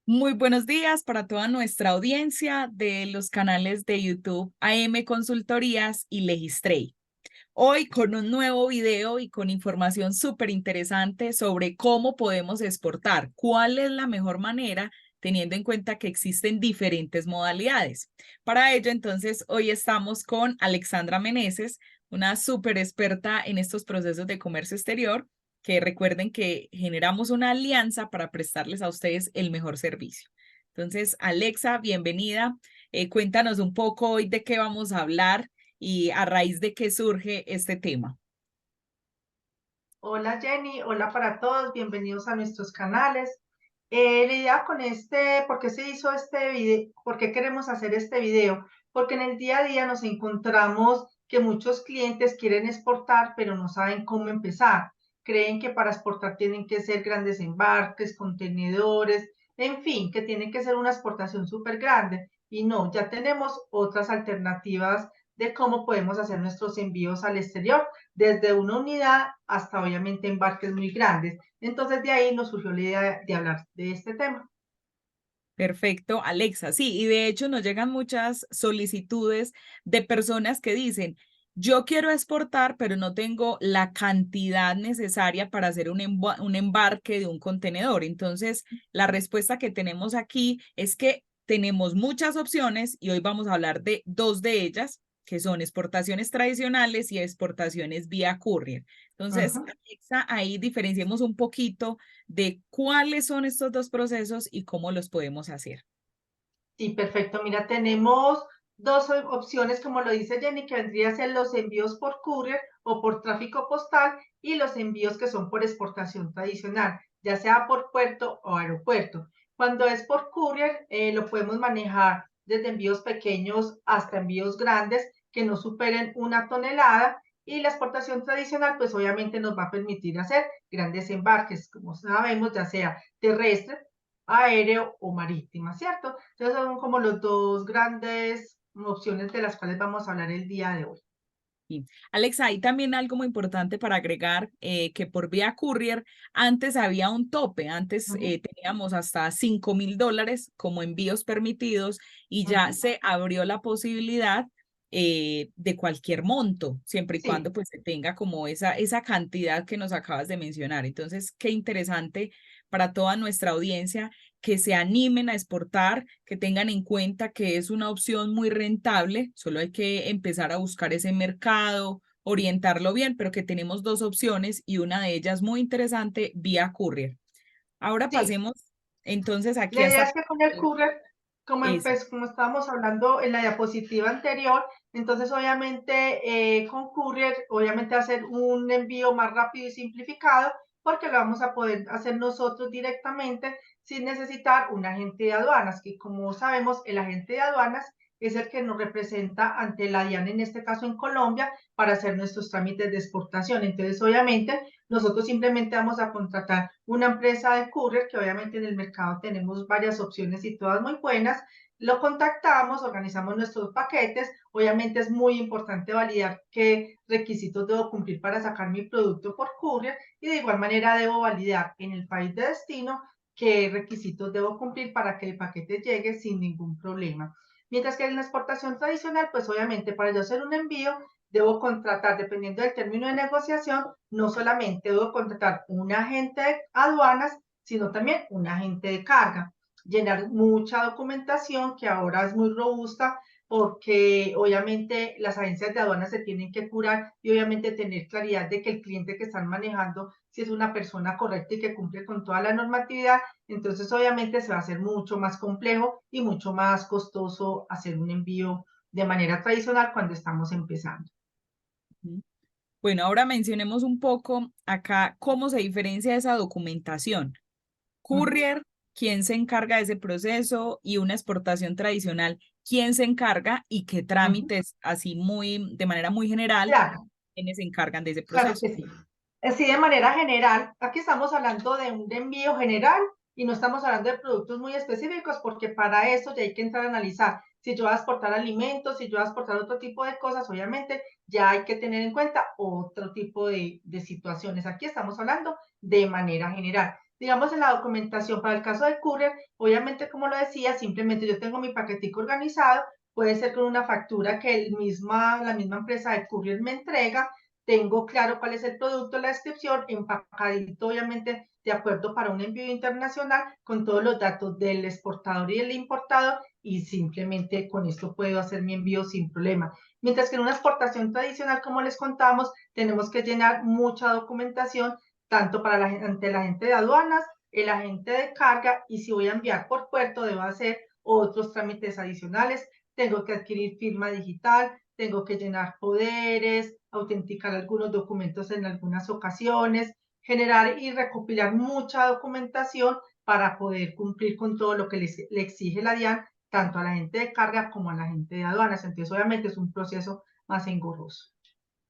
Muy buenos días para toda nuestra audiencia de los canales de YouTube AM Consultorías y Legistrate. Hoy con un nuevo video y con información súper interesante sobre cómo podemos exportar, cuál es la mejor manera teniendo en cuenta que existen diferentes modalidades. Para ello, entonces, hoy estamos con Alexandra Meneses, una súper experta en estos procesos de comercio exterior, que recuerden que generamos una alianza para prestarles a ustedes el mejor servicio. Entonces, Alexa, bienvenida. Cuéntanos un poco hoy de qué vamos a hablar y a raíz de qué surge este tema. Hola Jenny, hola para todos, bienvenidos a nuestros canales. La idea con ¿por qué se hizo este video? ¿Por qué queremos hacer este video? Porque en el día a día nos encontramos que muchos clientes quieren exportar, pero no saben cómo empezar. Creen que para exportar tienen que ser grandes embarques, contenedores, en fin, que tiene que ser una exportación súper grande. Y no, ya tenemos otras alternativas de cómo podemos hacer nuestros envíos al exterior desde una unidad hasta obviamente embarques muy grandes. Entonces de ahí nos surgió la idea de hablar de este tema. Perfecto, Alexa. Sí, y de hecho nos llegan muchas solicitudes de personas que dicen, yo quiero exportar, pero no tengo la cantidad necesaria para hacer un embarque de un contenedor. Entonces, la respuesta que tenemos aquí es que tenemos muchas opciones y hoy vamos a hablar de dos de ellas, que son exportaciones tradicionales y exportaciones vía courier. Entonces, Ujú. Alexa, ahí diferenciemos un poquito de cuáles son estos dos procesos y cómo los podemos hacer. Sí, perfecto. Mira, tenemos dos opciones, como lo dice Jenny, que vendría a ser los envíos por courier o por tráfico postal y los envíos que son por exportación tradicional, ya sea por puerto o aeropuerto. Cuando es por courier, lo podemos manejar desde envíos pequeños hasta envíos grandes que no superen 1 tonelada. Y la exportación tradicional, pues obviamente nos va a permitir hacer grandes embarques, como sabemos, ya sea terrestre, aéreo o marítima, ¿cierto? Entonces son como los dos grandes opciones de las cuales vamos a hablar el día de hoy. Sí. Alexa, hay también algo muy importante para agregar, que por vía courier antes había un tope, antes Ujú, teníamos hasta $5,000 como envíos permitidos y ya ujú. se abrió la posibilidad de cualquier monto, siempre y Sí, cuando pues se tenga como esa cantidad que nos acabas de mencionar. Entonces, qué interesante para toda nuestra audiencia que se animen a exportar, que tengan en cuenta que es una opción muy rentable, solo hay que empezar a buscar ese mercado, orientarlo bien, pero que tenemos dos opciones y una de ellas muy interesante, vía courier. Ahora sí. pasemos entonces aquí La a idea esta es que con el parte. courier, Eso. como estábamos hablando en la diapositiva anterior, entonces obviamente con courier, obviamente hacer un envío más rápido y simplificado, porque lo vamos a poder hacer nosotros directamente sin necesitar un agente de aduanas, que como sabemos, el agente de aduanas es el que nos representa ante la DIAN, en este caso en Colombia, para hacer nuestros trámites de exportación. Entonces, obviamente, nosotros simplemente vamos a contratar una empresa de courier, que obviamente en el mercado tenemos varias opciones y todas muy buenas. Lo contactamos, organizamos nuestros paquetes. Obviamente es muy importante validar qué requisitos debo cumplir para sacar mi producto por courier y de igual manera debo validar en el país de destino qué requisitos debo cumplir para que el paquete llegue sin ningún problema. Mientras que en la exportación tradicional, pues obviamente para yo hacer un envío debo contratar, dependiendo del término de negociación, no solamente debo contratar un agente de aduanas, sino también un agente de carga. Llenar mucha documentación que ahora es muy robusta porque obviamente las agencias de aduanas se tienen que curar y obviamente tener claridad de que el cliente que están manejando si es una persona correcta y que cumple con toda la normatividad, entonces obviamente se va a hacer mucho más complejo y mucho más costoso hacer un envío de manera tradicional cuando estamos empezando. Ujú. Bueno, ahora mencionemos un poco acá cómo se diferencia esa documentación. Ujú. Courier, quién se encarga de ese proceso y una exportación tradicional, quién se encarga y qué Ujú. trámites, así muy, de manera muy general, Claro, quiénes se encargan de ese claro proceso. que sí. Así de manera general, aquí estamos hablando de un envío general y no estamos hablando de productos muy específicos porque para eso ya hay que entrar a analizar. Si yo voy a exportar alimentos, si yo voy a exportar otro tipo de cosas, obviamente ya hay que tener en cuenta otro tipo de situaciones. Aquí estamos hablando de manera general. Digamos, en la documentación para el caso de courier, obviamente, como lo decía, simplemente yo tengo mi paquetico organizado, puede ser con una factura que la misma empresa de courier me entrega, tengo claro cuál es el producto, la descripción, empacadito, obviamente, de acuerdo para un envío internacional, con todos los datos del exportador y del importador, y simplemente con esto puedo hacer mi envío sin problema. Mientras que en una exportación tradicional, como les contamos, tenemos que llenar mucha documentación, tanto para ante la gente de aduanas, el agente de carga, y si voy a enviar por puerto, debo hacer otros trámites adicionales. Tengo que adquirir firma digital, tengo que llenar poderes, autenticar algunos documentos en algunas ocasiones, generar y recopilar mucha documentación para poder cumplir con todo lo que le exige la DIAN, tanto a la gente de carga como a la gente de aduanas. Entonces, obviamente, es un proceso más engorroso.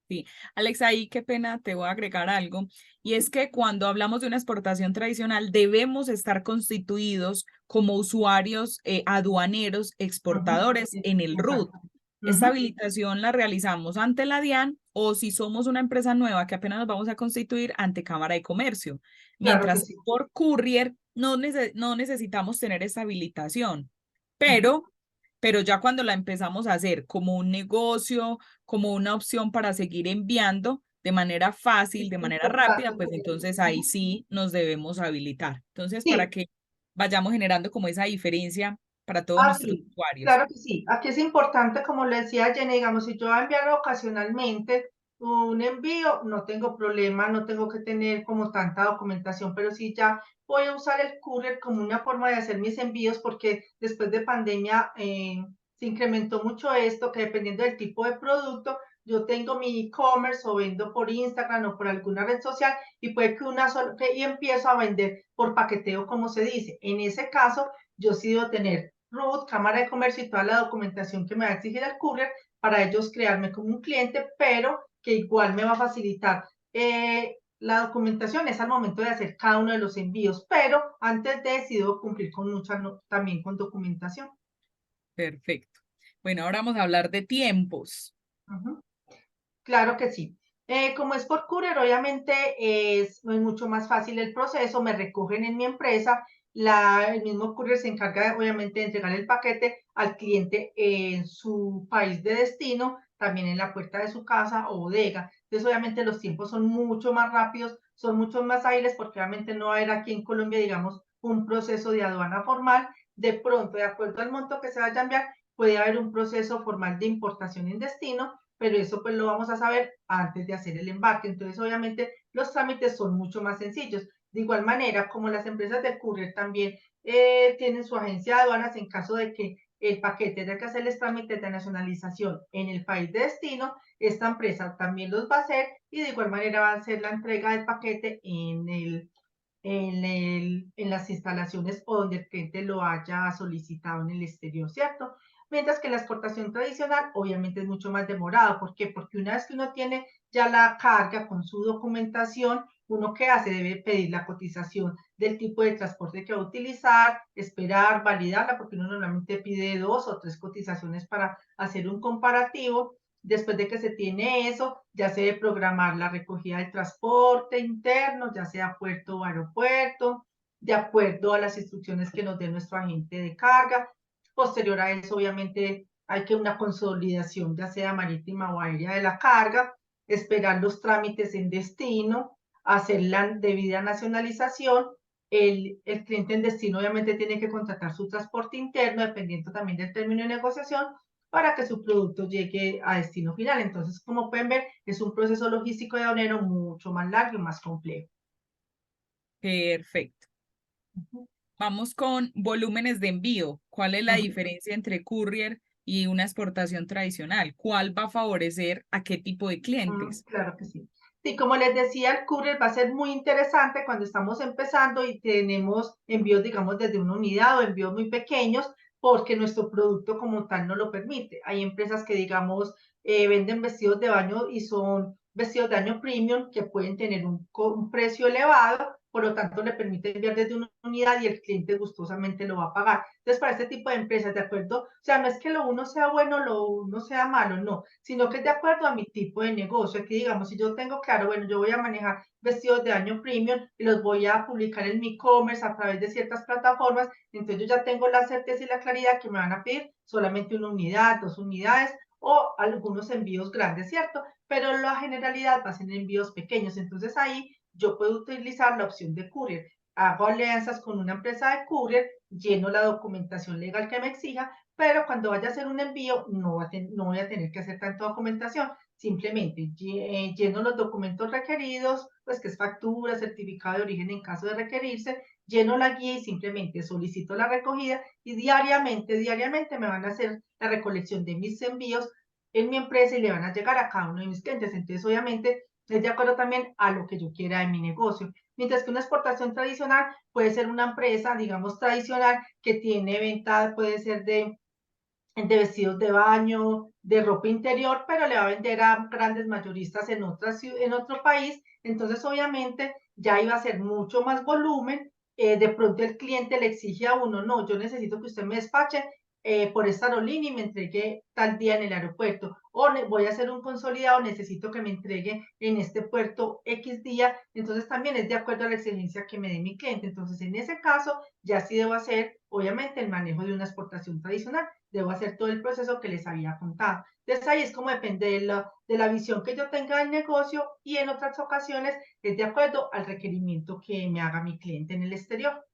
Sí, Alex, ahí qué pena, te voy a agregar algo, y es que cuando hablamos de una exportación tradicional debemos estar constituidos como usuarios aduaneros Ujú, exportadores en el RUT. exacto. Esta Ujú, habilitación la realizamos ante la DIAN o si somos una empresa nueva que apenas nos vamos a constituir ante Cámara de Comercio, claro que mientras sí. por courier no necesitamos tener esta habilitación, Ujú. pero, pero ya cuando la empezamos a hacer como un negocio, como una opción para seguir enviando de manera fácil, Es de manera rápida, importante pues tener. entonces ahí sí nos debemos habilitar. Entonces, para Sí, que vayamos generando como esa diferencia para todos nuestros sí, usuarios. claro que sí. Aquí es importante, como le decía Jenny, digamos, si yo voy a enviar ocasionalmente un envío, no tengo problema, no tengo que tener como tanta documentación, pero si ya voy a usar el courier como una forma de hacer mis envíos, porque después de pandemia se incrementó mucho esto, que dependiendo del tipo de producto, yo tengo mi e-commerce o vendo por Instagram o por alguna red social y puede que y empiezo a vender por paqueteo, como se dice. En ese caso, yo sí debo tener RUT, Cámara de Comercio y toda la documentación que me va a exigir el courier para ellos crearme como un cliente, pero que igual me va a facilitar la documentación es al momento de hacer cada uno de los envíos, pero antes de decido cumplir con mucha, también con documentación. Perfecto. Bueno, ahora vamos a hablar de tiempos. Ujú. Claro que sí. Como es por courier, obviamente es mucho más fácil el proceso, me recogen en mi empresa, el mismo courier se encarga obviamente de entregar el paquete al cliente en su país de destino, también en la puerta de su casa o bodega. Entonces, obviamente los tiempos son mucho más rápidos, son mucho más ágiles porque obviamente no va a haber aquí en Colombia, digamos, un proceso de aduana formal. De pronto, de acuerdo al monto que se vaya a enviar, puede haber un proceso formal de importación en destino, pero eso pues lo vamos a saber antes de hacer el embarque. Entonces, obviamente, los trámites son mucho más sencillos. De igual manera, como las empresas de courier también tienen su agencia de aduanas en caso de que el paquete tenga que hacerles trámites de nacionalización en el país de destino, esta empresa también los va a hacer y de igual manera va a hacer la entrega del paquete en las instalaciones o donde el cliente lo haya solicitado en el exterior, ¿cierto? Mientras que la exportación tradicional obviamente es mucho más demorado. ¿Por qué? Porque una vez que uno tiene ya la carga con su documentación, uno qué hace, debe pedir la cotización del tipo de transporte que va a utilizar, esperar, validarla, porque uno normalmente pide 2 o 3 cotizaciones para hacer un comparativo. Después de que se tiene eso, ya se debe programar la recogida del transporte interno, ya sea puerto o aeropuerto, de acuerdo a las instrucciones que nos dé nuestro agente de carga. Posterior a eso, obviamente, hay que una consolidación, ya sea marítima o aérea de la carga, esperar los trámites en destino, hacer la debida nacionalización. El cliente en destino obviamente tiene que contratar su transporte interno, dependiendo también del término de negociación, para que su producto llegue a destino final. Entonces, como pueden ver, es un proceso logístico de aduanero mucho más largo y más complejo. Perfecto. Ujú, Vamos con volúmenes de envío. ¿Cuál es la ujú. diferencia entre courier y una exportación tradicional? ¿Cuál va a favorecer a qué tipo de clientes? Claro que sí. Sí, como les decía, el courier va a ser muy interesante cuando estamos empezando y tenemos envíos, digamos, desde una unidad o envíos muy pequeños, porque nuestro producto como tal no lo permite. Hay empresas que, digamos, venden vestidos de baño y son vestidos de baño premium que pueden tener un precio elevado por lo tanto le permite enviar desde una unidad y el cliente gustosamente lo va a pagar. Entonces, para este tipo de empresas, ¿de acuerdo? O sea, no es que lo uno sea bueno, lo uno sea malo, no, sino que es de acuerdo a mi tipo de negocio. Aquí, digamos, si yo tengo claro, bueno, yo voy a manejar vestidos de año premium y los voy a publicar en mi e-commerce a través de ciertas plataformas, entonces yo ya tengo la certeza y la claridad que me van a pedir solamente una unidad, 2 unidades o algunos envíos grandes, ¿cierto? Pero la generalidad va a ser envíos pequeños, entonces ahí yo puedo utilizar la opción de courier. Hago alianzas con una empresa de courier, lleno la documentación legal que me exija, pero cuando vaya a hacer un envío no voy a tener que hacer tanta documentación, simplemente lleno los documentos requeridos, pues que es factura, certificado de origen en caso de requerirse, lleno la guía y simplemente solicito la recogida y diariamente me van a hacer la recolección de mis envíos en mi empresa y le van a llegar a cada uno de mis clientes. Entonces, obviamente, es de acuerdo también a lo que yo quiera en mi negocio. Mientras que una exportación tradicional puede ser una empresa, digamos, tradicional que tiene venta, puede ser de vestidos de baño, de ropa interior, pero le va a vender a grandes mayoristas en otro país. Entonces, obviamente, ya iba a ser mucho más volumen. De pronto el cliente le exige a uno, no, yo necesito que usted me despache por esta aerolínea y me entregue tal día en el aeropuerto. O voy a hacer un consolidado, necesito que me entregue en este puerto X día. Entonces, también es de acuerdo a la exigencia que me dé mi cliente. Entonces, en ese caso, ya sí debo hacer, obviamente, el manejo de una exportación tradicional, debo hacer todo el proceso que les había contado. Entonces ahí es como depende de la visión que yo tenga del negocio y en otras ocasiones es de acuerdo al requerimiento que me haga mi cliente en el exterior.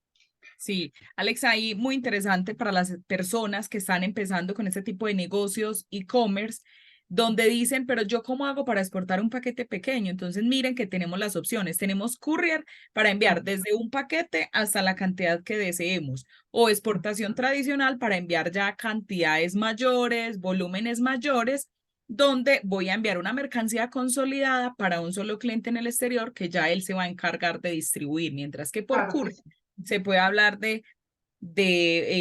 Sí, Alexa, ahí muy interesante para las personas que están empezando con este tipo de negocios e-commerce, donde dicen, pero yo cómo hago para exportar un paquete pequeño. Entonces miren que tenemos las opciones. Tenemos courier para enviar desde un paquete hasta la cantidad que deseemos, o exportación tradicional para enviar ya cantidades mayores, volúmenes mayores, donde voy a enviar una mercancía consolidada para un solo cliente en el exterior que ya él se va a encargar de distribuir, mientras que por Claro que courier sí. se puede hablar de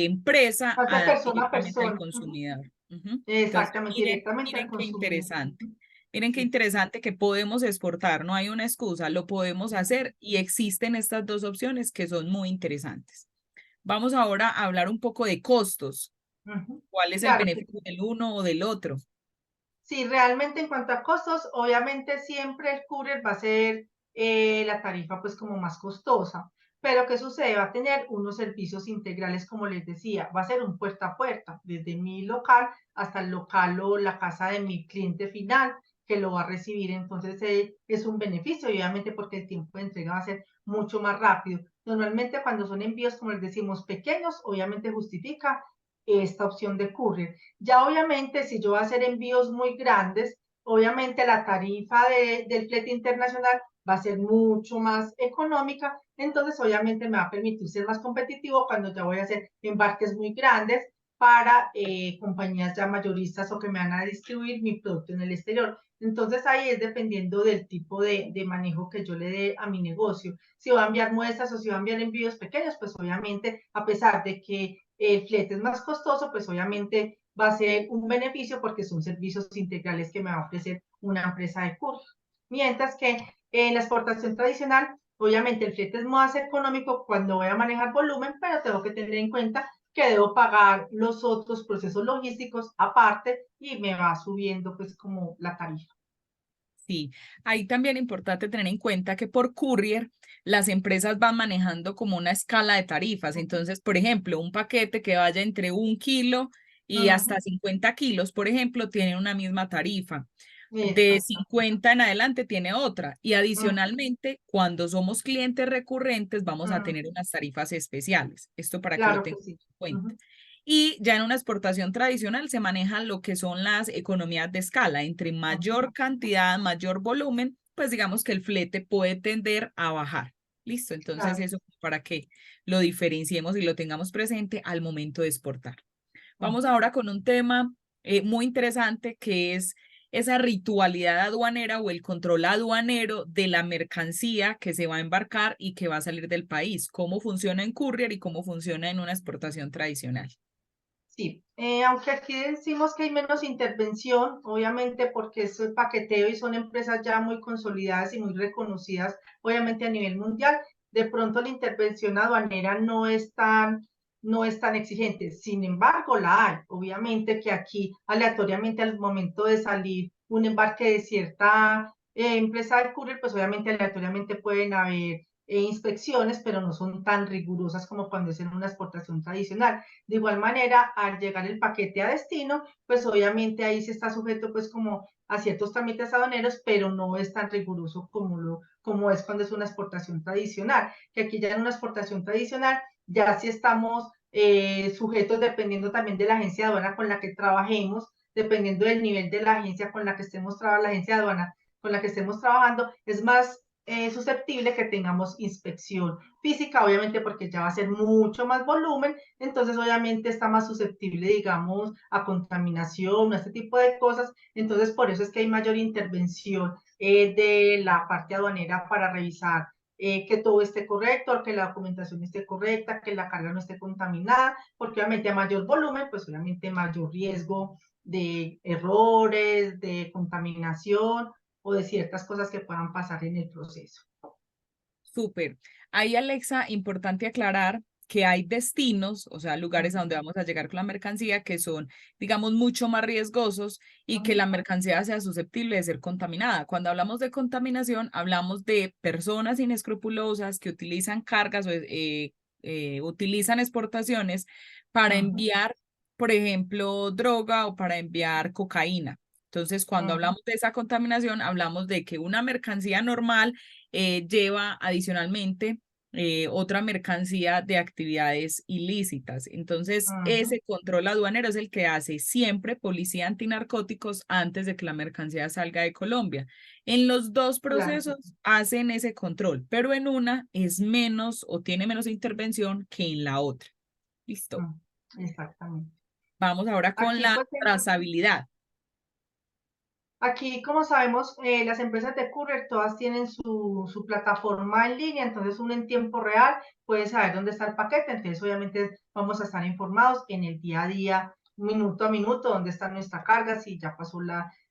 empresa Más de persona a directamente al persona. Ujú. consumidor. Ujú. Entonces, Exactamente, directamente al miren qué consumidor. interesante. Ujú. Miren qué Sí. interesante que podemos exportar, no hay una excusa, lo podemos hacer y existen estas dos opciones que son muy interesantes. Vamos ahora a hablar un poco de costos. Ujú. ¿Cuál es el Claro que beneficio sí. del uno o del otro? Sí, realmente en cuanto a costos, obviamente siempre el courier va a ser la tarifa pues como más costosa. Pero ¿qué sucede? Va a tener unos servicios integrales, como les decía, va a ser un puerta a puerta, desde mi local hasta el local o la casa de mi cliente final que lo va a recibir. Entonces es un beneficio, y obviamente porque el tiempo de entrega va a ser mucho más rápido. Normalmente cuando son envíos, como les decimos, pequeños, obviamente justifica esta opción de courier. Ya obviamente, si yo voy a hacer envíos muy grandes, obviamente la tarifa del flete internacional va a ser mucho más económica, entonces obviamente me va a permitir ser más competitivo cuando ya voy a hacer embarques muy grandes para compañías ya mayoristas o que me van a distribuir mi producto en el exterior. Entonces ahí es dependiendo del tipo de manejo que yo le dé a mi negocio. Si voy a enviar muestras o si voy a enviar envíos pequeños, pues obviamente, a pesar de que el flete es más costoso, pues obviamente va a ser un beneficio porque son servicios integrales que me va a ofrecer una empresa de curso. Mientras que en la exportación tradicional, obviamente el flete es más económico cuando voy a manejar volumen, pero tengo que tener en cuenta que debo pagar los otros procesos logísticos aparte y me va subiendo pues como la tarifa. Sí, ahí también importante tener en cuenta que por courier las empresas van manejando como una escala de tarifas. Entonces, por ejemplo, un paquete que vaya entre 1 kilo y hasta Ujú, 50 kilos, por ejemplo, tiene una misma tarifa. De exacto. 50 en adelante tiene otra. Y Ujú, adicionalmente, cuando somos clientes recurrentes, vamos a tener ujú, unas tarifas especiales. Esto para que lo claro que tengan sí. en cuenta. Ujú, Y ya en una exportación tradicional se manejan lo que son las economías de escala. Entre ujú, mayor cantidad, mayor volumen, pues digamos que el flete puede tender a bajar. Listo, entonces claro. eso para que lo diferenciemos y lo tengamos presente al momento de exportar. Vamos Ujú. ahora con un tema muy interesante que es esa ritualidad aduanera o el control aduanero de la mercancía que se va a embarcar y que va a salir del país. Cómo funciona en courier y cómo funciona en una exportación tradicional. Sí, aunque aquí decimos que hay menos intervención, obviamente porque es el paqueteo y son empresas ya muy consolidadas y muy reconocidas, obviamente a nivel mundial, de pronto la intervención aduanera no es tan exigente. Sin embargo, la hay. Obviamente que aquí, aleatoriamente, al momento de salir un embarque de cierta empresa de courier, pues obviamente aleatoriamente pueden haber inspecciones, pero no son tan rigurosas como cuando es en una exportación tradicional. De igual manera, al llegar el paquete a destino, pues obviamente ahí se está sujeto pues como a ciertos trámites aduaneros, pero no es tan riguroso como es cuando es una exportación tradicional, que aquí ya en una exportación tradicional ya sí estamos sujetos dependiendo también de la agencia de aduana con la que trabajemos, dependiendo del nivel de la agencia con la que estemos trabajando, la agencia de aduana con la que estemos trabajando, es más susceptible que tengamos inspección física, obviamente porque ya va a ser mucho más volumen, entonces obviamente está más susceptible, digamos, a contaminación, a este tipo de cosas, entonces por eso es que hay mayor intervención de la parte aduanera para revisar que todo esté correcto, que la documentación esté correcta, que la carga no esté contaminada, porque obviamente a mayor volumen, pues obviamente mayor riesgo de errores, de contaminación o de ciertas cosas que puedan pasar en el proceso. Súper. Ahí, Alexa, importante aclarar que hay destinos, o sea, lugares a donde Ujú, vamos a llegar con la mercancía que son, digamos, mucho más riesgosos y que ujú, la mercancía sea susceptible de ser contaminada. Cuando hablamos de contaminación, hablamos de personas inescrupulosas que utilizan cargas o utilizan exportaciones para ujú, enviar, por ejemplo, droga o para enviar cocaína. Entonces, cuando ujú, hablamos de esa contaminación, hablamos de que una mercancía normal lleva adicionalmente otra mercancía de actividades ilícitas. Entonces, ujú. ese control aduanero es el que hace siempre Policía Antinarcóticos antes de que la mercancía salga de Colombia. En los dos Claro que procesos sí. hacen ese control, pero en una es menos o tiene menos intervención que en la otra. Listo. Mm, exactamente. Vamos ahora con Aquí, la pues, trazabilidad. aquí, como sabemos, las empresas de courier todas tienen su plataforma en línea, entonces uno en tiempo real puede saber dónde está el paquete, entonces obviamente vamos a estar informados en el día a día, minuto a minuto, dónde está nuestra carga, si ya pasó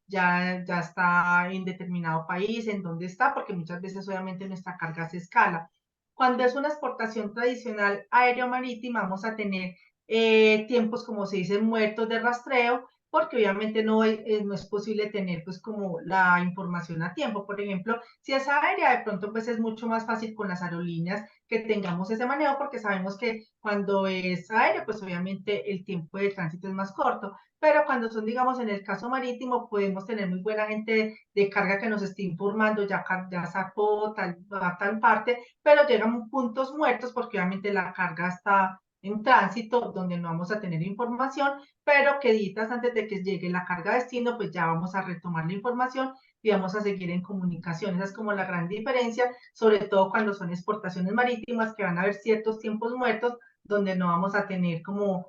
ya está en determinado país, en dónde está, porque muchas veces obviamente nuestra carga se escala. Cuando es una exportación tradicional aéreo-marítima, vamos a tener tiempos, como se dice, muertos de rastreo, porque obviamente no es posible tener pues como la información a tiempo. Por ejemplo, si es aérea, de pronto pues es mucho más fácil con las aerolíneas que tengamos ese manejo porque sabemos que cuando es aéreo pues obviamente el tiempo de tránsito es más corto, pero cuando son digamos en el caso marítimo podemos tener muy buena gente de carga que nos esté informando, ya sacó a tal parte, pero llegan puntos muertos porque obviamente la carga está en tránsito donde no vamos a tener información, pero que días antes de que llegue la carga a destino, pues ya vamos a retomar la información y vamos a seguir en comunicación. Esa es como la gran diferencia, sobre todo cuando son exportaciones marítimas, que van a haber ciertos tiempos muertos donde no vamos a tener como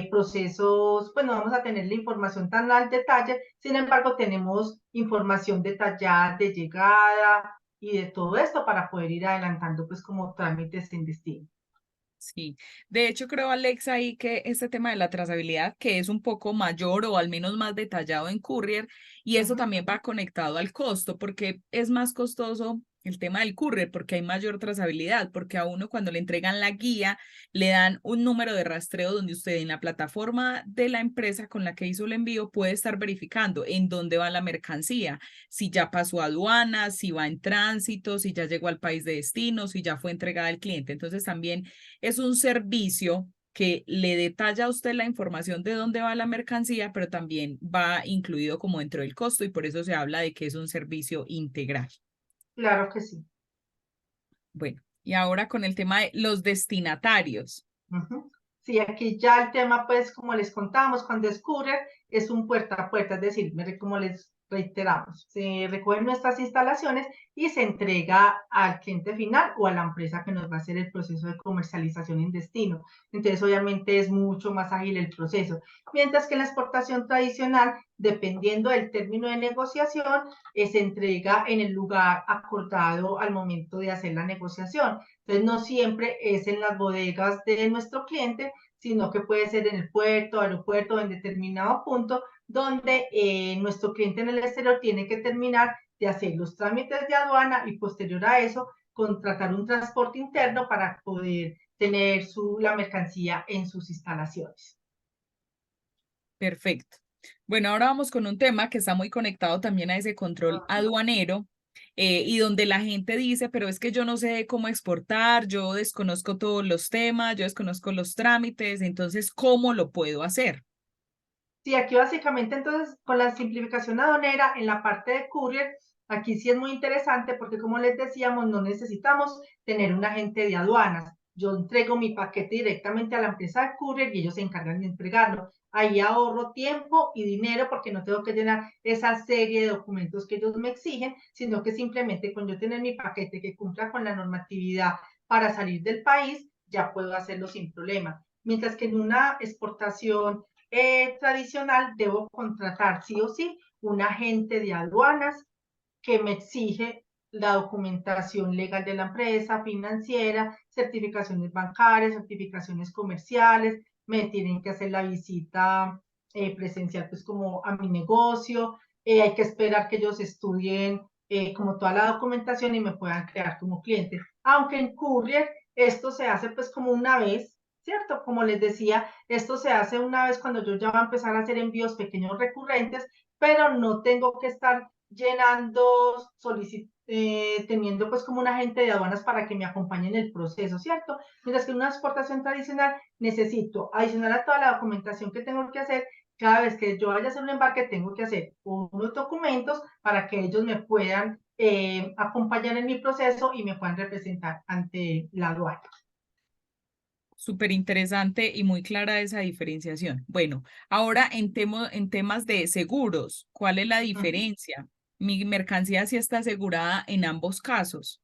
procesos, pues no vamos a tener la información tan al detalle, sin embargo tenemos información detallada de llegada y de todo esto para poder ir adelantando pues como trámites en destino. Sí, de hecho creo, Alexa, ahí que este tema de la trazabilidad, que es un poco mayor o al menos más detallado en Courier, y eso Ujú. también va conectado al costo, porque es más costoso el tema del Courier, porque hay mayor trazabilidad, porque a uno cuando le entregan la guía, le dan un número de rastreo donde usted en la plataforma de la empresa con la que hizo el envío puede estar verificando en dónde va la mercancía, si ya pasó aduana, si va en tránsito, si ya llegó al país de destino, si ya fue entregada al cliente. Entonces también es un servicio que le detalla a usted la información de dónde va la mercancía, pero también va incluido como dentro del costo y por eso se habla de que es un servicio integral. Claro que sí. Bueno, y ahora con el tema de los destinatarios. Ujú. Sí, aquí ya el tema, pues, como les contamos, cuando es courier, es un puerta a puerta, es decir, como les reiteramos, se recogen nuestras instalaciones y se entrega al cliente final o a la empresa que nos va a hacer el proceso de comercialización en destino. Entonces, obviamente, es mucho más ágil el proceso. Mientras que en la exportación tradicional, dependiendo del término de negociación, se entrega en el lugar acordado al momento de hacer la negociación. Entonces, no siempre es en las bodegas de nuestro cliente, sino que puede ser en el puerto, aeropuerto, en determinado punto, donde nuestro cliente en el exterior tiene que terminar de hacer los trámites de aduana y posterior a eso contratar un transporte interno para poder tener la mercancía en sus instalaciones. Perfecto. Bueno, ahora vamos con un tema que está muy conectado también a ese control aduanero y donde la gente dice, pero es que yo no sé cómo exportar, yo desconozco todos los temas, yo desconozco los trámites, entonces, ¿cómo lo puedo hacer? Sí, aquí básicamente entonces con la simplificación aduanera en la parte de courier, aquí sí es muy interesante porque como les decíamos, no necesitamos tener un agente de aduanas. Yo entrego mi paquete directamente a la empresa de courier y ellos se encargan de entregarlo. Ahí ahorro tiempo y dinero porque no tengo que llenar esa serie de documentos que ellos me exigen, sino que simplemente con yo tener mi paquete que cumpla con la normatividad para salir del país, ya puedo hacerlo sin problema. Mientras que en una exportación tradicional, debo contratar sí o sí un agente de aduanas que me exige la documentación legal de la empresa, financiera, certificaciones bancarias, certificaciones comerciales, me tienen que hacer la visita presencial, pues como a mi negocio, hay que esperar que ellos estudien como toda la documentación y me puedan crear como cliente. Aunque en Courier esto se hace pues como una vez, ¿cierto? Como les decía, esto se hace una vez cuando yo ya voy a empezar a hacer envíos pequeños recurrentes, pero no tengo que estar llenando, teniendo pues como un agente de aduanas para que me acompañe en el proceso, ¿cierto? Mientras que en una exportación tradicional necesito, adicional a toda la documentación que tengo que hacer, cada vez que yo vaya a hacer un embarque, tengo que hacer unos documentos para que ellos me puedan acompañar en mi proceso y me puedan representar ante la aduana. Súper interesante y muy clara esa diferenciación. Bueno, ahora en temas de seguros, ¿cuál es la diferencia? Mi mercancía sí está asegurada en ambos casos.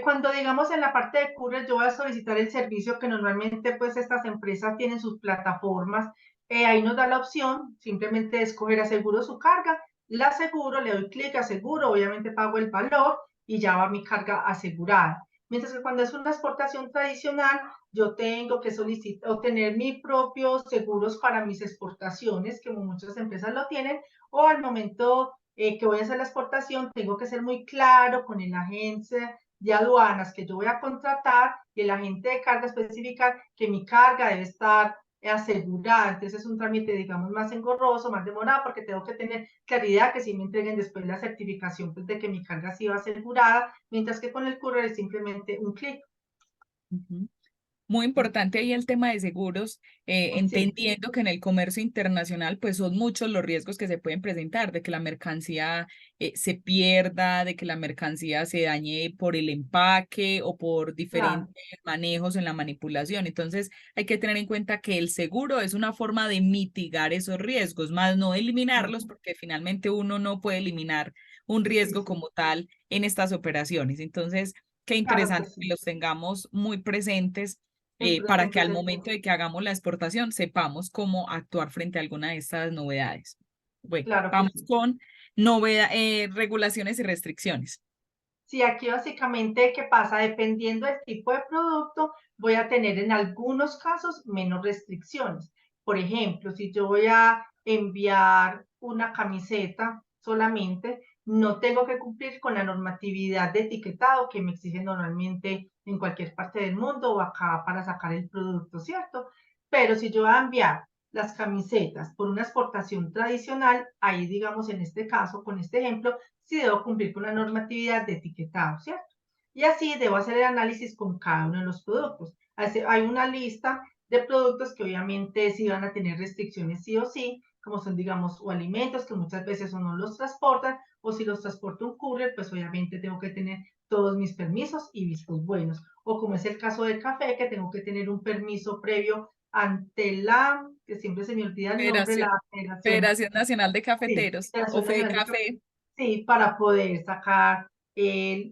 Cuando digamos en la parte de courier, yo voy a solicitar el servicio que normalmente pues estas empresas tienen sus plataformas. Ahí nos da la opción simplemente de escoger aseguro su carga, la aseguro, le doy clic aseguro, obviamente pago el valor y ya va mi carga asegurada. Mientras que cuando es una exportación tradicional, yo tengo que solicitar o tener mis propios seguros para mis exportaciones, como muchas empresas lo tienen, o al momento que voy a hacer la exportación, tengo que ser muy claro con el agente de aduanas que yo voy a contratar y el agente de carga especificar que mi carga debe estar asegurada. Entonces es un trámite, digamos, más engorroso, más demorado, porque tengo que tener claridad que si me entreguen después la certificación pues, de que mi carga sí va asegurada, mientras que con el courier es simplemente un clic. Ujú. Muy importante ahí el tema de seguros, Sí, entendiendo que en el comercio internacional pues son muchos los riesgos que se pueden presentar, de que la mercancía se pierda, de que la mercancía se dañe por el empaque o por claro, diferentes manejos en la manipulación. Entonces hay que tener en cuenta que el seguro es una forma de mitigar esos riesgos, más no eliminarlos, porque finalmente uno no puede eliminar un sí, riesgo sí, como tal en estas operaciones. Entonces, qué claro que interesante que sí. los tengamos muy presentes Siempre, para que siempre al les momento de que hagamos la exportación sepamos cómo actuar frente a alguna de estas novedades. Bueno, claro que vamos sí. con regulaciones y restricciones. Sí, aquí básicamente, ¿qué pasa? Dependiendo del tipo de producto, voy a tener en algunos casos menos restricciones. Por ejemplo, si yo voy a enviar una camiseta solamente, no tengo que cumplir con la normatividad de etiquetado que me exigen normalmente en cualquier parte del mundo o acá para sacar el producto, ¿cierto? Pero si yo voy a enviar las camisetas por una exportación tradicional, ahí digamos en este caso, con este ejemplo, sí debo cumplir con la normatividad de etiquetado, ¿cierto? Y así debo hacer el análisis con cada uno de los productos. Hay una lista de productos que obviamente sí van a tener restricciones sí o sí, como son, digamos, o alimentos que muchas veces o no los transportan, o si los transporta un courier, pues obviamente tengo que tener todos mis permisos y vistos buenos. O como es el caso del café, que tengo que tener un permiso previo ante la, que siempre se me olvida el nombre, la Federación, Federación, Federación Nacional de sí, Cafeteros o Federación Fede Nacional de Café. Sí, para poder sacar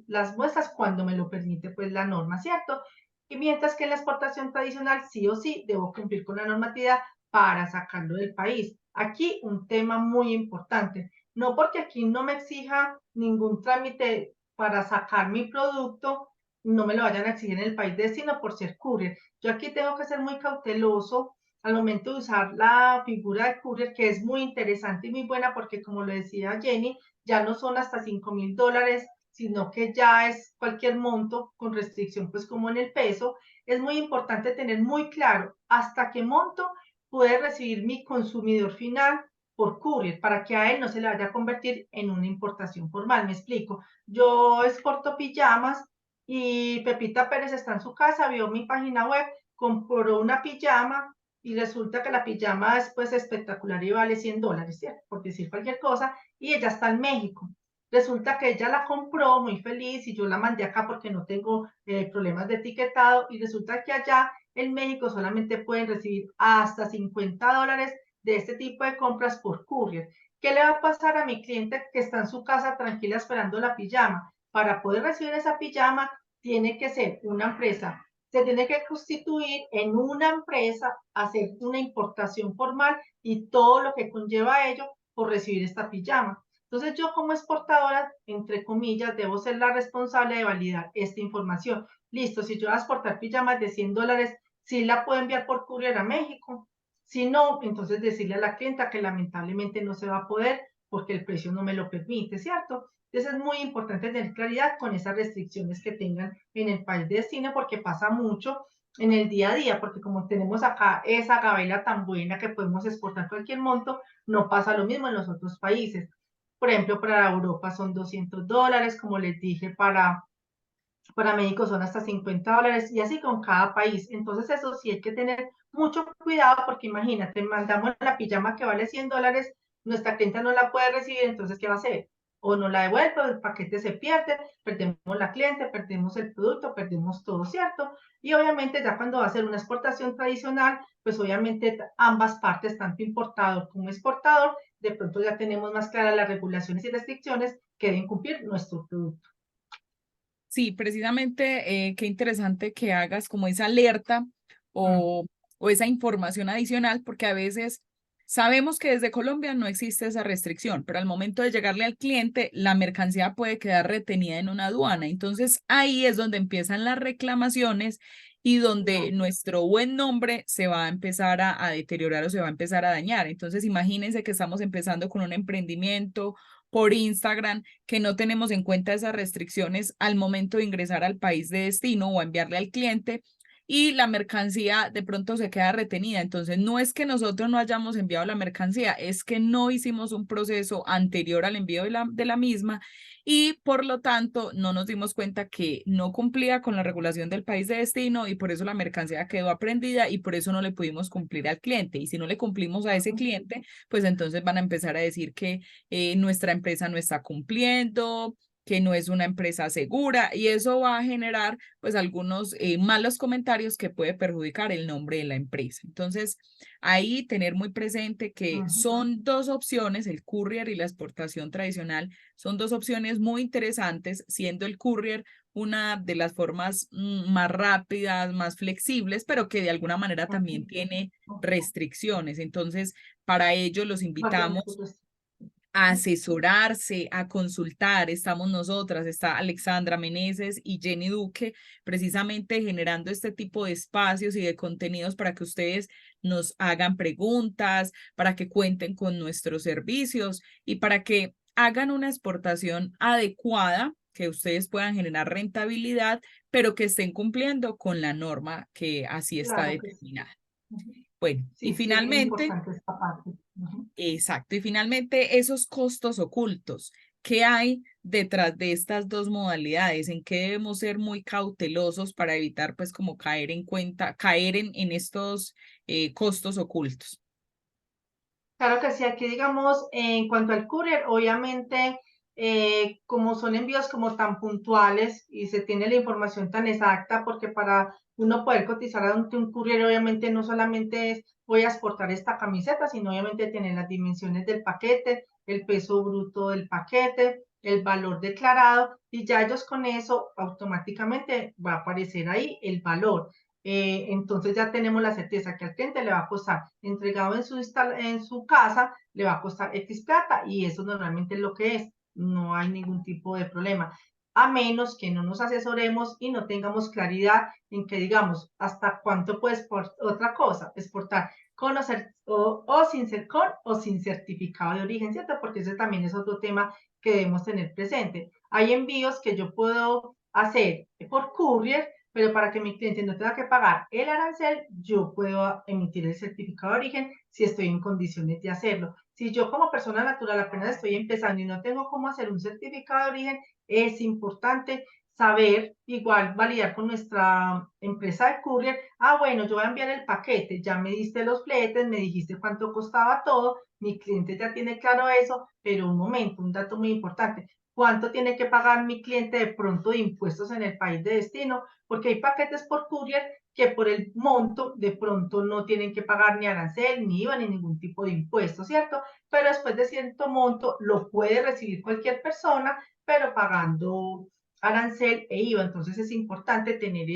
las muestras cuando me lo permite pues la norma, ¿cierto? Y mientras que en la exportación tradicional sí o sí debo cumplir con la normatividad para sacarlo del país. Aquí un tema muy importante, no porque aquí no me exija ningún trámite para sacar mi producto, no me lo vayan a exigir en el país de destino por ser courier. Yo aquí tengo que ser muy cauteloso al momento de usar la figura de courier, que es muy interesante y muy buena porque como lo decía Jenny, ya no son hasta $5,000 sino que ya es cualquier monto con restricción, pues como en el peso, es muy importante tener muy claro hasta qué monto puede recibir mi consumidor final por courier, para que a él no se le vaya a convertir en una importación formal. Me explico. Yo exporto pijamas y Pepita Pérez está en su casa, vio mi página web, compró una pijama y resulta que la pijama es pues espectacular y vale $100, ¿cierto? Por decir cualquier cosa, y ella está en México. Resulta que ella la compró muy feliz y yo la mandé acá porque no tengo problemas de etiquetado y resulta que allá en México solamente pueden recibir hasta $50 de este tipo de compras por courier. ¿Qué le va a pasar a mi cliente que está en su casa tranquila esperando la pijama? Para poder recibir esa pijama tiene que ser una empresa, se tiene que constituir en una empresa, hacer una importación formal y todo lo que conlleva ello por recibir esta pijama. Entonces yo como exportadora, entre comillas, debo ser la responsable de validar esta información. Listo, si yo voy a exportar pijamas de $100, sí la puedo enviar por courier a México. Si no, entonces decirle a la clienta que lamentablemente no se va a poder porque el precio no me lo permite, ¿cierto? Entonces es muy importante tener claridad con esas restricciones que tengan en el país de destino porque pasa mucho en el día a día, porque como tenemos acá esa gabela tan buena que podemos exportar cualquier monto, no pasa lo mismo en los otros países. Por ejemplo, para Europa son $200, como les dije, para México son hasta $50 y así con cada país. Entonces eso sí hay que tener mucho cuidado porque imagínate, mandamos la pijama que vale $100, nuestra clienta no la puede recibir, entonces ¿qué va a hacer? O no la devuelve, el paquete se pierde, perdemos la cliente, perdemos el producto, perdemos todo, ¿cierto? Y obviamente ya cuando va a ser una exportación tradicional, pues obviamente ambas partes, tanto importador como exportador, de pronto ya tenemos más claras las regulaciones y restricciones que deben cumplir nuestro producto. Sí, precisamente, qué interesante que hagas como esa alerta Mm. o esa información adicional, porque a veces sabemos que desde Colombia no existe esa restricción, pero al momento de llegarle al cliente, la mercancía puede quedar retenida en una aduana. Entonces ahí es donde empiezan las reclamaciones y donde No. nuestro buen nombre se va a empezar a deteriorar o se va a empezar a dañar. Entonces imagínense que estamos empezando con un emprendimiento por Instagram, que no tenemos en cuenta esas restricciones al momento de ingresar al país de destino o a enviarle al cliente y la mercancía de pronto se queda retenida. Entonces, no es que nosotros no hayamos enviado la mercancía, es que no hicimos un proceso anterior al envío de la misma y por lo tanto no nos dimos cuenta que no cumplía con la regulación del país de destino y por eso la mercancía quedó aprendida y por eso no le pudimos cumplir al cliente. Y si no le cumplimos a ese cliente, pues entonces van a empezar a decir que nuestra empresa no está cumpliendo, que no es una empresa segura y eso va a generar pues algunos malos comentarios que puede perjudicar el nombre de la empresa. Entonces, ahí tener muy presente que Ujú. son dos opciones, el courier y la exportación tradicional, son dos opciones muy interesantes, siendo el courier una de las formas más rápidas, más flexibles, pero que de alguna manera también tiene restricciones. Entonces, para ello los Va a tener invitamos otros. a asesorarse, a consultar. Estamos nosotras, está Alexandra Meneses y Jenny Duque, precisamente generando este tipo de espacios y de contenidos para que ustedes nos hagan preguntas, para que cuenten con nuestros servicios y para que hagan una exportación adecuada, que ustedes puedan generar rentabilidad, pero que estén cumpliendo con la norma que así está Claro que sí. determinada. Ujú. Bueno, y Sí, sí, es muy finalmente, importante esta parte. Ujú. exacto. Y finalmente, esos costos ocultos. ¿Qué hay detrás de estas dos modalidades? ¿En qué debemos ser muy cautelosos para evitar, pues, como caer en cuenta, caer en estos costos ocultos? Claro que sí, aquí digamos, en cuanto al courier, obviamente, como son envíos como tan puntuales y se tiene la información tan exacta, porque para uno poder cotizar ante un courier, obviamente no solamente es voy a exportar esta camiseta, sino obviamente tienen las dimensiones del paquete, el peso bruto del paquete, el valor declarado, y ya ellos con eso automáticamente va a aparecer ahí el valor. Entonces ya tenemos la certeza que al cliente le va a costar entregado en su casa, le va a costar X plata y eso normalmente es lo que es, no hay ningún tipo de problema. a menos que no nos asesoremos y no tengamos claridad en que digamos hasta cuánto puedes por otra cosa, exportar con o sin ser con o sin certificado de origen, ¿cierto? Porque ese también es otro tema que debemos tener presente. Hay envíos que yo puedo hacer por courier, pero para que mi cliente no tenga que pagar el arancel, yo puedo emitir el certificado de origen si estoy en condiciones de hacerlo. Si yo como persona natural apenas estoy empezando y no tengo cómo hacer un certificado de origen, es importante saber, igual validar con nuestra empresa de courier, bueno, yo voy a enviar el paquete, ya me diste los fletes, me dijiste cuánto costaba todo, mi cliente ya tiene claro eso, pero un momento, un dato muy importante, ¿cuánto tiene que pagar mi cliente de pronto de impuestos en el país de destino? Porque hay paquetes por courier que por el monto de pronto no tienen que pagar ni arancel, ni IVA, ni ningún tipo de impuesto, ¿cierto? Pero después de cierto monto lo puede recibir cualquier persona, pero pagando arancel e IVA. Entonces es importante tener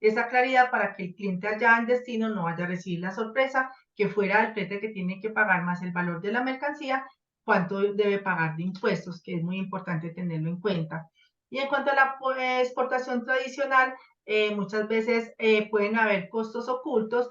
esa claridad para que el cliente allá en destino no vaya a recibir la sorpresa que fuera el flete que tiene que pagar más el valor de la mercancía, cuánto debe pagar de impuestos, que es muy importante tenerlo en cuenta. Y en cuanto a la exportación tradicional, muchas veces pueden haber costos ocultos,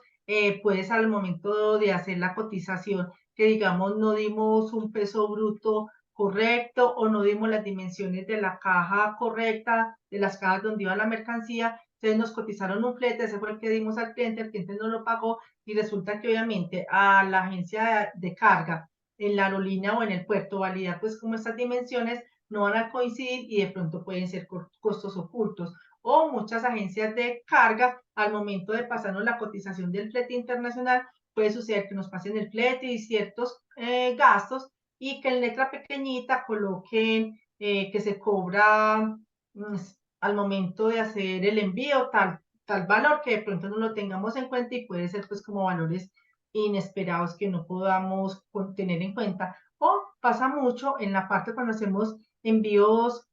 puedes al momento de hacer la cotización, que digamos no dimos un peso bruto correcto o no dimos las dimensiones de la caja correcta, de las cajas donde iba la mercancía, entonces nos cotizaron un flete, ese fue el que dimos al cliente, el cliente no lo pagó y resulta que obviamente a la agencia de carga en la aerolínea o en el puerto valida pues como estas dimensiones no van a coincidir y de pronto pueden ser costos ocultos o muchas agencias de carga al momento de pasarnos la cotización del flete internacional puede suceder que nos pasen el flete y ciertos gastos y que en letra pequeñita coloquen que se cobra al momento de hacer el envío tal valor que de pronto no lo tengamos en cuenta y puede ser pues como valores inesperados que no podamos tener en cuenta. O pasa mucho en la parte cuando hacemos envíos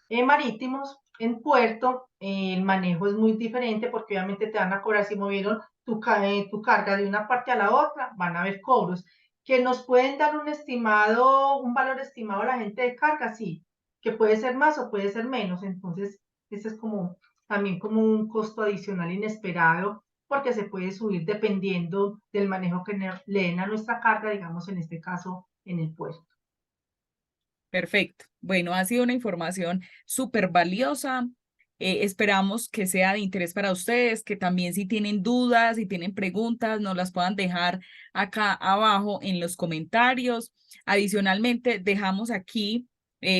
marítimos en puerto, el manejo es muy diferente porque obviamente te van a cobrar si movieron tu carga de una parte a la otra, van a haber cobros que nos pueden dar un estimado, un valor estimado a la gente de carga, sí, que puede ser más o puede ser menos. Entonces, ese es como también como un costo adicional inesperado porque se puede subir dependiendo del manejo que le den a nuestra carga, digamos en este caso en el puerto. Perfecto. Bueno, ha sido una información súper valiosa. Esperamos que sea de interés para ustedes, que también si tienen dudas, si tienen preguntas, nos las puedan dejar acá abajo en los comentarios. Adicionalmente, dejamos aquí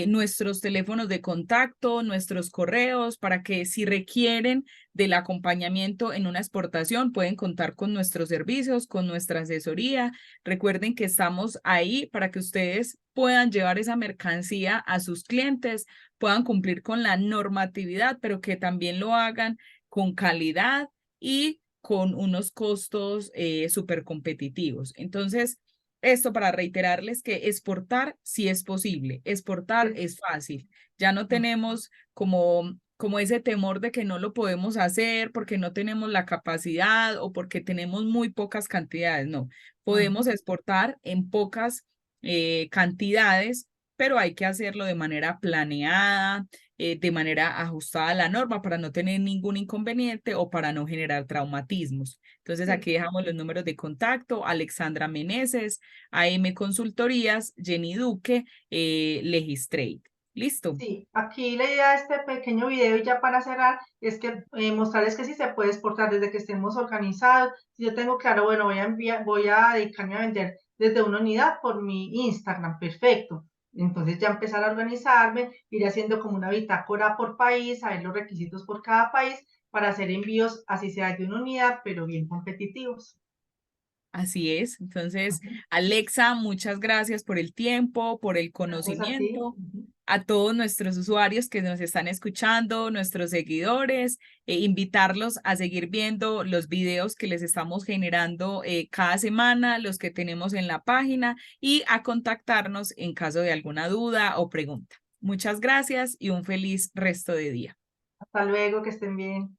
nuestros teléfonos de contacto, nuestros correos, para que si requieren del acompañamiento en una exportación, pueden contar con nuestros servicios, con nuestra asesoría. Recuerden que estamos ahí para que ustedes puedan llevar esa mercancía a sus clientes, puedan cumplir con la normatividad, pero que también lo hagan con calidad y con unos costos súper competitivos. Entonces, esto para reiterarles que exportar sí es posible, exportar es fácil. Ya no tenemos como ese temor de que no lo podemos hacer porque no tenemos la capacidad o porque tenemos muy pocas cantidades. No, podemos exportar en pocas cantidades, pero hay que hacerlo de manera planeada, de manera ajustada a la norma para no tener ningún inconveniente o para no generar traumatismos. Entonces aquí dejamos los números de contacto: Alexandra Meneses, AM Consultorías, Jenny Duque, Legistrate. ¿Listo? Sí, aquí la idea de este pequeño video y ya para cerrar es que mostrarles que sí se puede exportar desde que estemos organizados. Si yo tengo claro, bueno, voy a dedicarme a vender desde una unidad por mi Instagram, perfecto. Entonces ya empezar a organizarme, ir haciendo como una bitácora por país, saber los requisitos por cada país para hacer envíos, así sea de una unidad, pero bien competitivos. Así es. Entonces, Alexa, muchas gracias por el tiempo, por el Gracias a ti. conocimiento. A todos nuestros usuarios que nos están escuchando, nuestros seguidores, invitarlos a seguir viendo los videos que les estamos generando cada semana, los que tenemos en la página, y a contactarnos en caso de alguna duda o pregunta. Muchas gracias y un feliz resto de día. Hasta luego, que estén bien.